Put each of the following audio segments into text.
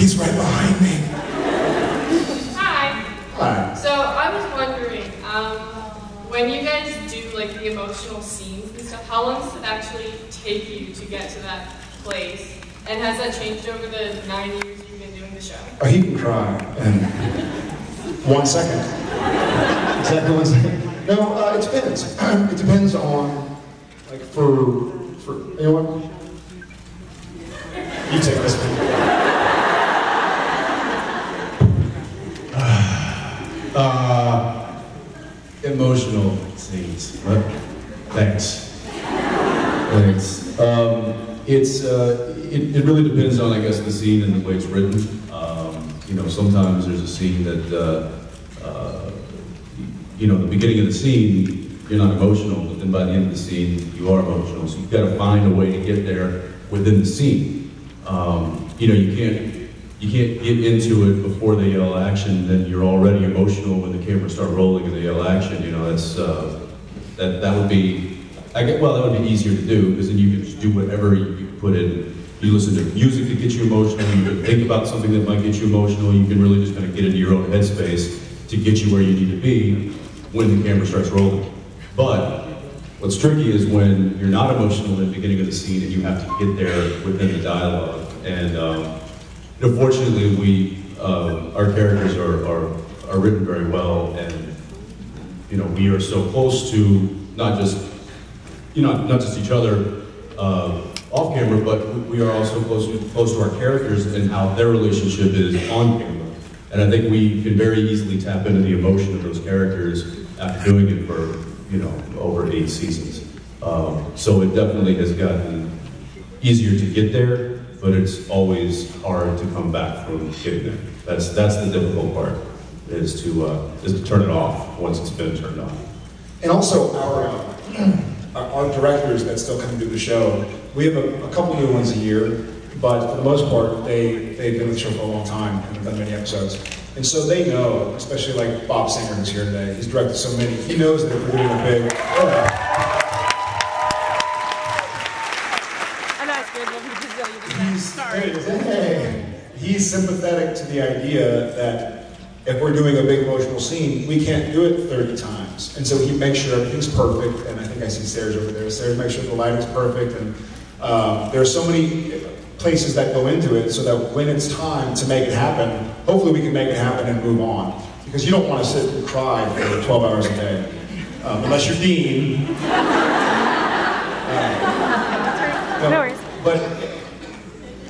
He's right behind me. Hi. Hi. So I was wondering, when you guys do like the emotional scenes and stuff, how long does it actually take you to get to that place? And has that changed over the 9 years you've been doing the show? Oh, he can cry in 1 second. Exactly 1 second. No, it depends. It depends on, like, for anyone. You take this one. Emotional scenes. What? Thanks. Thanks. It really depends on, I guess, the scene and the way it's written. You know, sometimes there's a scene that, you know, the beginning of the scene, you're not emotional, but then by the end of the scene, you are emotional. So you've got to find a way to get there within the scene. You know, you can't get into it before they yell action, then you're already emotional when the cameras start rolling and they yell action. You know, that's that would be, that would be easier to do, because then you can just do whatever you put in. You listen to music that gets you emotional, you can think about something that might get you emotional, you can really just kind of get into your own headspace to get you where you need to be when the camera starts rolling. But what's tricky is when you're not emotional in the beginning of the scene and you have to get there within the dialogue. And you know, fortunately, our characters are written very well, and you know, we are so close to not just each other off camera, but we are also close to our characters and how their relationship is on camera. And I think we can very easily tap into the emotion of those characters after doing it for, you know, over 8 seasons. So it definitely has gotten easier to get there, but it's always hard to come back from getting there. That's the difficult part, is to turn it off once it's been turned on. And also our directors that still come to do the show, we have a couple new ones a year, but for the most part, they've been with the show for a long time and have done many episodes. And so they know, especially like Bob Singer, who's here today, he's directed so many, he knows that if we're doing a big, he's sympathetic to the idea that if we're doing a big emotional scene, we can't do it 30 times. And so he makes sure everything's perfect, and I think I see Sarah's over there. Sarah makes sure the lighting's perfect, and there are so many places that go into it so that when it's time to make it happen, hopefully we can make it happen and move on. Because you don't want to sit and cry for 12 hours a day, unless you're Dean. No worries. But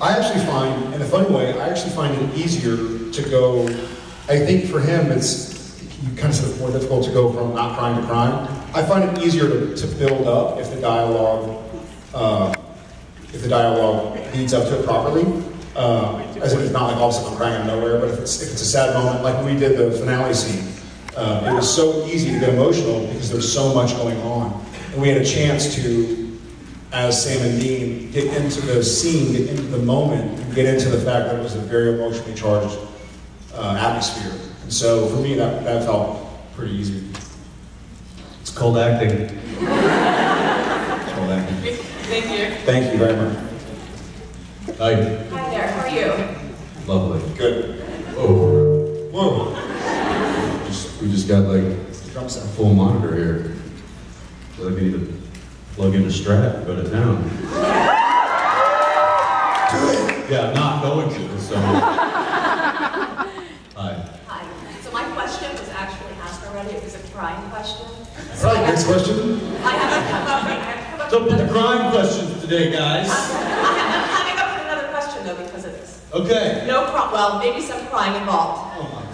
I actually find, in a funny way, I actually find it easier to go, I think for him it's, you kind of said it's more difficult to go from not crying to crying. I find it easier to build up if the dialogue leads up to it properly. As if it's not like all of a sudden I'm crying out of nowhere, but if it's a sad moment, like when we did the finale scene, it was so easy to get emotional because there was so much going on. And we had a chance to, as Sam and Dean, get into the scene, get into the moment, and get into the fact that it was a very emotionally charged atmosphere. And so for me, that felt pretty easy. It's called acting. It's called acting. Thank you. Thank you very much. Hi. Hi there, how are you? Lovely. Good. Whoa. Whoa. We just got like a full monitor here. I feel like I need to plug in a Strat and go to town. Do it! Yeah, I'm not going to, so. Hi. Hi. So my question was actually asked already. It was a crime question. All right, next question. I haven't come up So with the crime questions today, guys. I'm coming up with another question though because of this. Okay. No problem. Well, maybe some crying involved.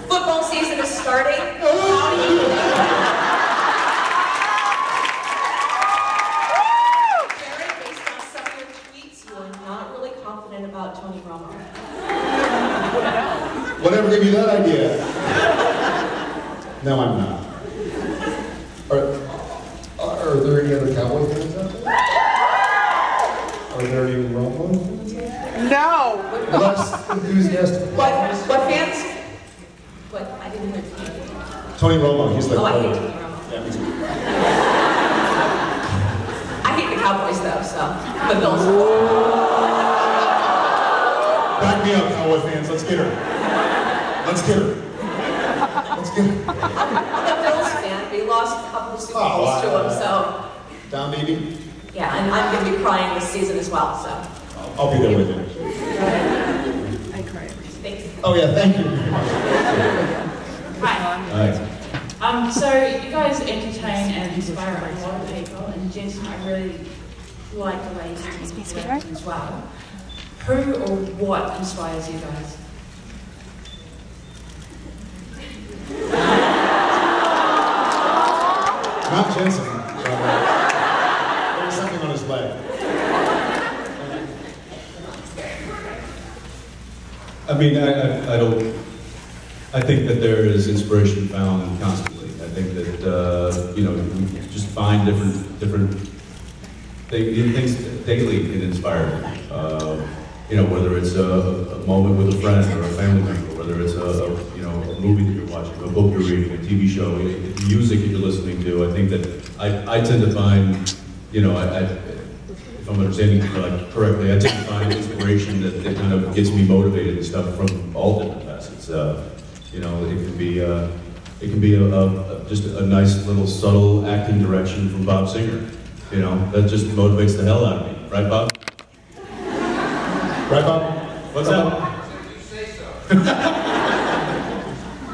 Football season is starting. How do you Jared, based on some of your tweets, you are not really confident about Tony Romo. Whatever gave you that idea? No, I'm not. Are there any other Cowboy fans out there? Are there any Romo fans out there? No! Less enthusiastic. What fans? What? I didn't hear Tony. Tony Romo, he's the Oh, I hate Tony Romo. Yeah, me too. I hate the Cowboys though, so. The Bills. Back Back me up, Cowboy fans. Let's get her. Let's get her. Let's get her. I'm a Bills fan, but he lost a couple of Super Bowls to him, so. Down, baby. Yeah, and I'm going to be crying this season as well, so. I'll be there with you. I cry every Thanks. Oh yeah, thank you. Hi. So you guys entertain and inspire a lot of people, and Jensen, I really like the way you work as well. Who or what inspires you guys? Not Jensen. There was something on his leg. I mean, I don't. I think that there is inspiration found constantly. I think that you know, we just find different things daily can inspire me. You know, whether it's a moment with a friend or a family member, whether it's a movie that you're watching, a book you're reading, a TV show, music that you're listening to. I think that I tend to find, you know, if I'm understanding correctly, I tend to find inspiration that kind of gets me motivated and stuff from all different facets. You know, it can be just a nice little subtle acting direction from Bob Singer. You know, that just motivates the hell out of me, right, Bob? Right, Bob? What's that?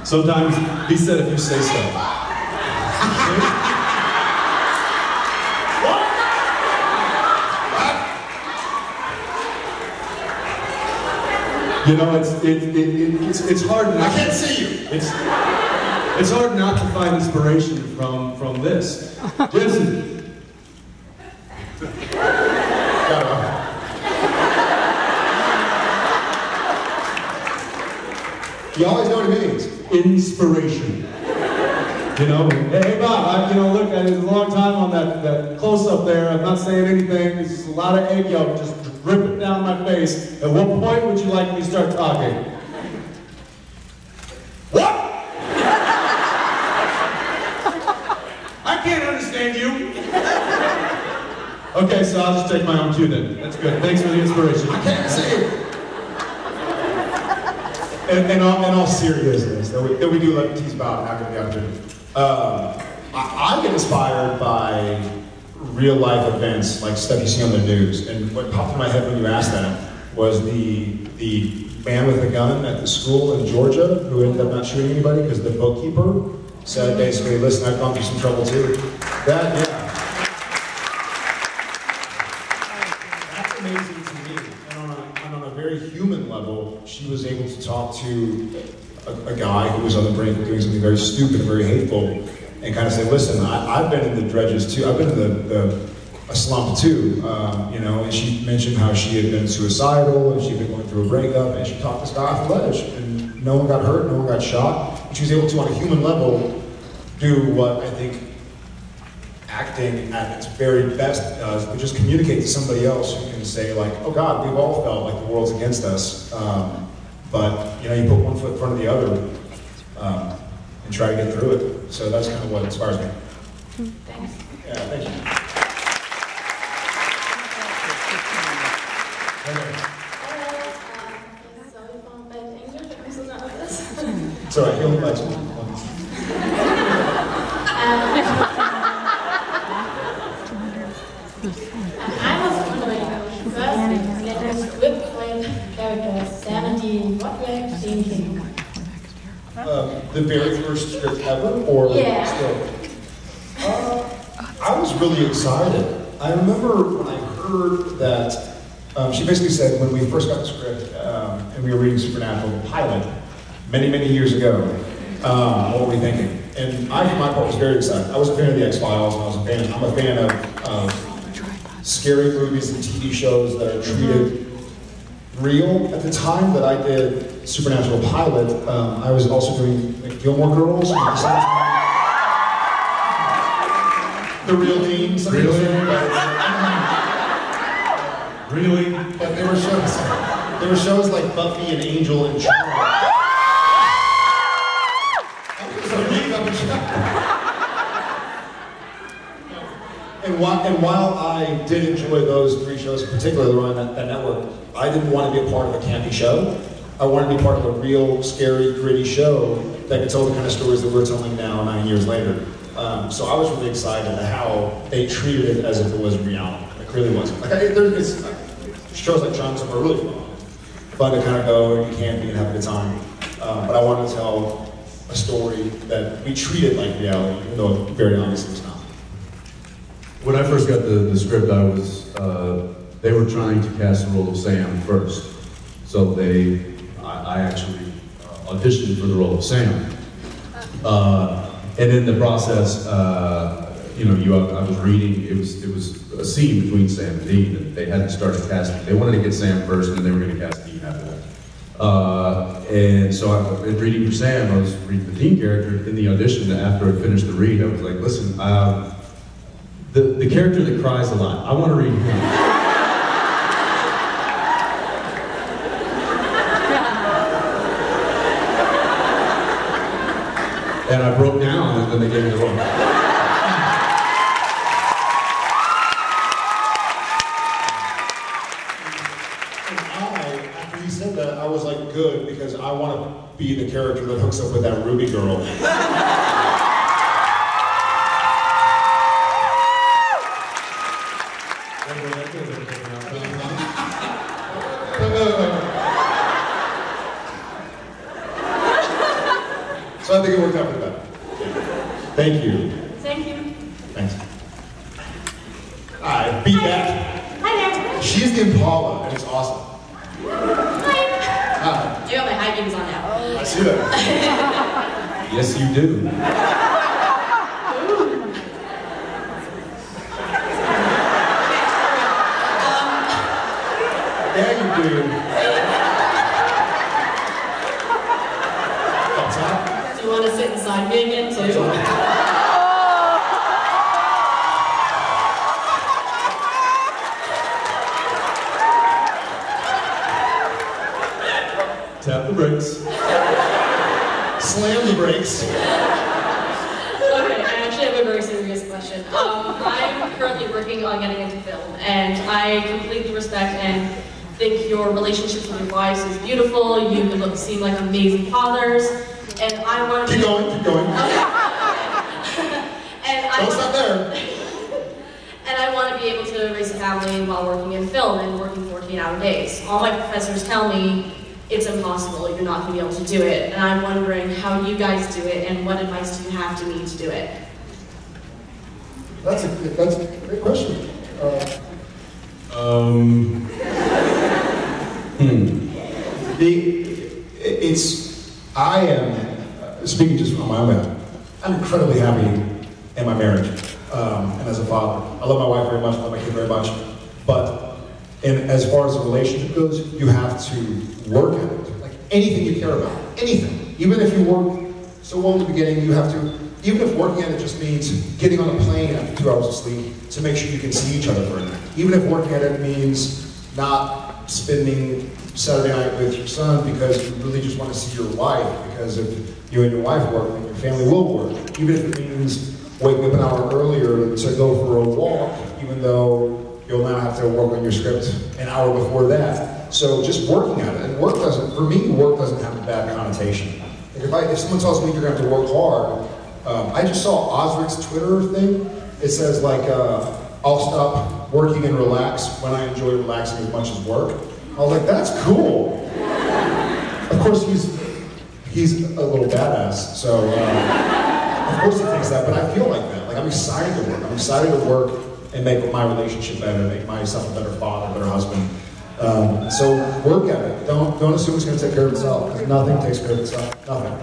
Sometimes he said, "If you say so." You know, it's hard not. I can't see you. It's hard not to find inspiration from this. Jensen. You always know what it means. Inspiration. You know, hey Bob, look, it's a long time on that close-up there. I'm not saying anything. There's just a lot of egg yolk just dripping down my face. At what point would you like me to start talking? What? I can't understand you. Okay, so I'll just take my own cue then. That's good. Thanks for the inspiration. I can't see you. In all seriousness, that we do like to tease about after the opportunity. I get inspired by real life events, like stuff you see on the news. And what popped in my head when you asked that was the man with a gun at the school in Georgia who ended up not shooting anybody because the bookkeeper said basically, "Listen, I've gone through some trouble too." That's amazing to me. And on a very human level, she was able to talk to a guy who was on the brink of doing something very stupid and very hateful, and kind of say, "Listen, I've been in the dredges too. I've been in a slump too." And she mentioned how she had been suicidal and she'd been going through a breakup, and she talked this guy off the ledge, and no one got hurt, no one got shot. And she was able to, on a human level, do what I think acting at its very best does, but just communicate to somebody else who can say, like, "Oh God, we've all felt like the world's against us." But you put one foot in front of the other and try to get through it. So that's kind of what inspires me. Thanks. Yeah, thank you. It's all right, he'll invite you. I was wondering, first, get a script with characters, Sanity, what were you thinking? The very first script ever, or Yeah. still? I was really excited. I remember when I heard that, she basically said when we first got the script, and we were reading Supernatural, the pilot, many years ago, what were we thinking? And I, for my part, was very excited. I was a fan of the X-Files, and I'm a fan of scary movies and TV shows that are treated real. At the time that I did Supernatural pilot, I was also doing Gilmore Girls. The real team. Really? But there were shows like Buffy and Angel and Charmed. And while I did enjoy those 3 shows, particularly on that network, I didn't want to be a part of a campy show. I wanted to be part of a real, scary, gritty show that could tell the kind of stories that we're telling now 9 years later. So I was really excited at how they treated it as if it was reality. It really wasn't. Like, shows like Jensen are really fun to kind of go and campy and have a good time. But I wanted to tell a story that we treated like reality, even though very obviously it's not. When I first got the script, they were trying to cast the role of Sam first. So I actually auditioned for the role of Sam. And in the process, I was reading, it was a scene between Sam and Dean, and they hadn't started casting. They wanted to get Sam first, and then they were going to cast Dean after that. And so I was reading for Sam, I was reading the Dean character in the audition. After I finished the read, I was like, listen, the character that cries a lot, I want to read him. And I broke down, and then they gave me the role. After he said that, I was like, good, because I want to be the character that hooks up with that Ruby girl. So I think it worked out for the better. Thank you. Thank you. Thanks. Alright, beat back. Hi there. She's the Impala, and it's awesome. Hi. Hi. I got my high beams on now. I see that. Yes, you do. Yeah, you do. Up top. Do you want to sit inside me again too? Tap the brakes. Slam the brakes. Okay, I actually have a very serious question. I'm currently working on getting into film, and I completely respect and think your relationships with your wives is beautiful. You seem like amazing fathers, and I want to Keep going, keep going. Don't stop there. And I want to be able to raise a family while working in film and working 14-hour days. All my professors tell me it's impossible, you're not going to be able to do it. And I'm wondering how you guys do it and what advice do you have to me to do it? That's a great question. I am, speaking just on my own behalf, I'm incredibly happy in my marriage and as a father. I love my wife very much, I love my kid very much, but as far as the relationship goes, you have to work at it. Like anything you care about, anything. Even if you work so well in the beginning, you have to, even if working at it just means getting on a plane after 2 hours of sleep to make sure you can see each other for a night. Even if working at it means not spending Saturday night with your son because you really just want to see your wife, because if you and your wife work, then your family will work. Even if it means waking up an hour earlier to go for a walk, even though you'll now have to work on your script an hour before that. So just working at it. And work doesn't, for me, work doesn't have a bad connotation. Like if someone tells me you're going to have to work hard, I just saw Osric's Twitter thing. It says like, I'll stop working and relax when I enjoy relaxing as much as work. I was like, that's cool. Of course, he's a little badass, so of course he thinks that, but I feel like that. Like I'm excited to work. I'm excited to work and make my relationship better, make myself a better father, a better husband. So work at it. Don't assume it's going to take care of itself, because nothing takes care of itself. Nothing.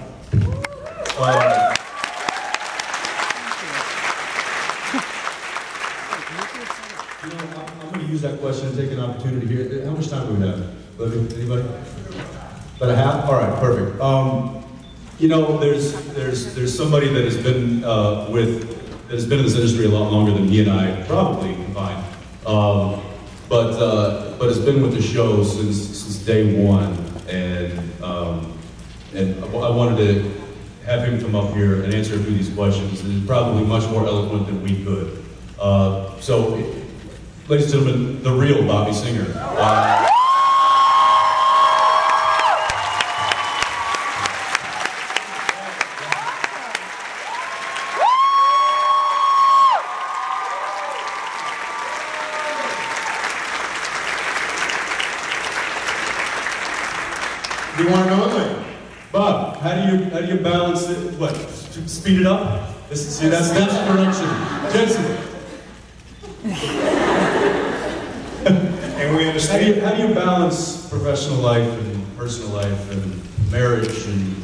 I'm going to use that question and take an opportunity here. How much time do we have? Anybody? About a half? All right, perfect. There's somebody that has been in this industry a lot longer than he and I probably combined, but has been with the show since day one, and I wanted to have him come up here and answer a few of these questions. And he's probably much more eloquent than we could. So, ladies and gentlemen, the real Bobby Singer. Do you want to know it, Lane? Bob, how do you balance it? What? Speed it up? See, that's direction. Jensen. And we understand. How do you balance professional life and personal life and marriage? And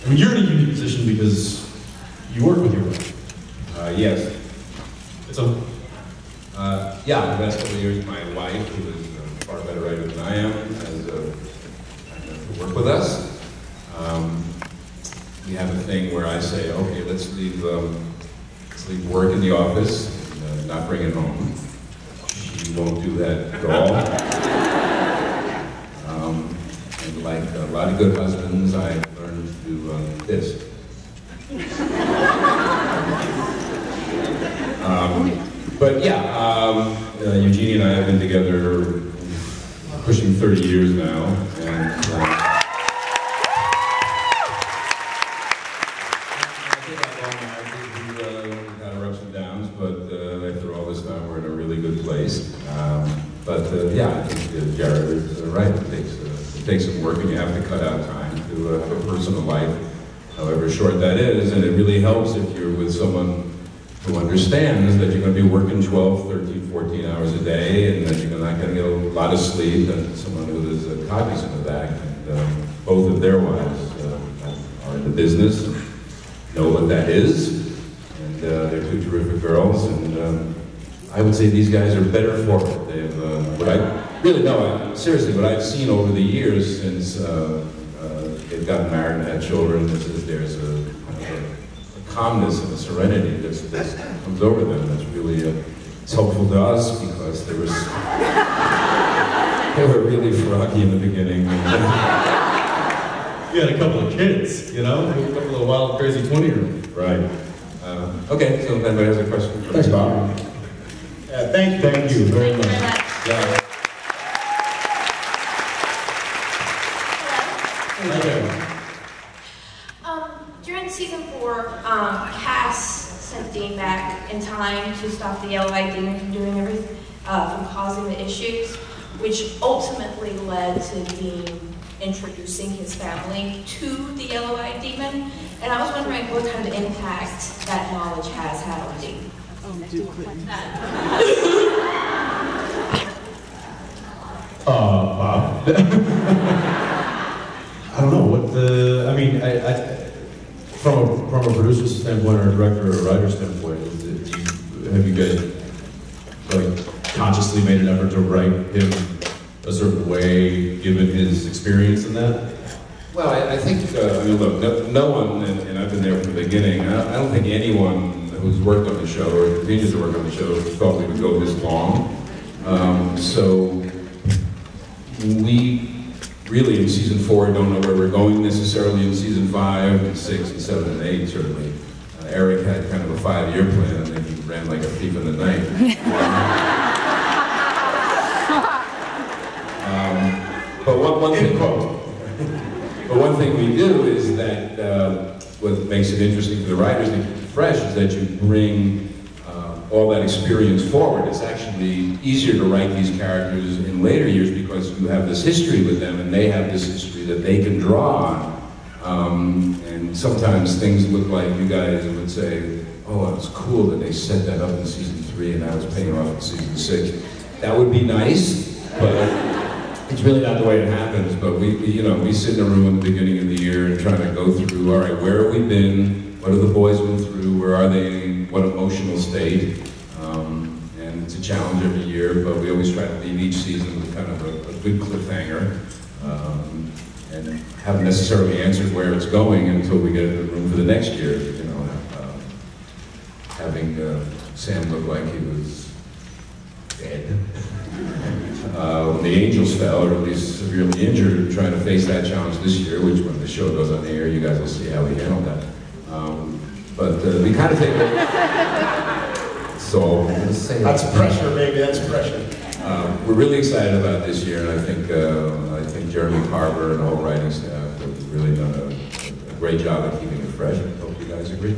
I mean, you're in a unique position because you work with your wife. Yes. It's a Yeah, the last couple of years, my wife, who is a far better writer than I am, has worked with us. We have a thing where I say, okay, let's leave work in the office and not bring it home. She won't do that at all. And like a lot of good husbands, I learned to do this. But yeah, Eugenie and I have been together pushing 30 years now, and we've had our ups and downs, but after all this time, we're in a really good place. Yeah, I think Jared is right. It takes some work, and you have to cut out time to have a personal life, however short that is, and it really helps if you're with someone who understands that you're going to be working 12, 13, 14 hours a day, and that you're not going to get a lot of sleep, and someone who is cognizant of that. And both of their wives are in the business, know what that is, and they're two terrific girls, and I would say these guys are better for it. They've, what I really know, seriously, what I've seen over the years since they've gotten married and had children, is there's a calmness and a serenity that comes over them. That's really it's helpful to us because they were really froggy in the beginning. You had a couple of kids, you know, a couple of wild, crazy 20-year-olds. Right. Okay, so if anybody has a question. Thanks, Bob. Thank you very much. Yeah. During season 4, Cass sent Dean back in time to stop the LI demon from doing everything, from causing the issues, which ultimately led to Dean introducing his family to the LOI demon. And I was wondering what kind of impact that knowledge has had on Dean. Bob. I don't know what the. I mean, from a producer's standpoint or a director or a writer's standpoint, have you guys like consciously made an effort to write him a certain way, given his experience in that? Well, I think, I mean, look, no one, and I've been there from the beginning, I don't think anyone who's worked on the show or continues to work on the show thought we would go this long. So we really in season 4 don't know where we're going necessarily in season 5 and 6 and 7 and 8 certainly. Eric had kind of a 5-year plan and then he ran like a thief in the night. But one thing we do is that what makes it interesting for the writers to keep it fresh is that you bring all that experience forward. It's actually easier to write these characters in later years because you have this history with them and they have this history that they can draw on. And sometimes things look like you guys would say, oh, it's cool that they set that up in season 3 and now it's paying off in season 6. That would be nice, but it's really not the way it happens. But we sit in a room at the beginning of the year and try to go through, all right, where have we been? What have the boys been through? Where are they? What emotional state? And it's a challenge every year, but we always try to leave each season with kind of a good cliffhanger. And haven't necessarily answered where it's going until we get in the room for the next year. You know, having Sam look like he was dead. When the Angels fell, or at least severely injured, trying to face that challenge this year, which when the show goes on the air, you guys will see how we handled that. But we kind of take That's all I'm going to say. That's pressure, baby. That's pressure. We're really excited about this year, and I think Jeremy Carver and the whole writing staff have really done a great job of keeping it fresh. I hope you guys agree.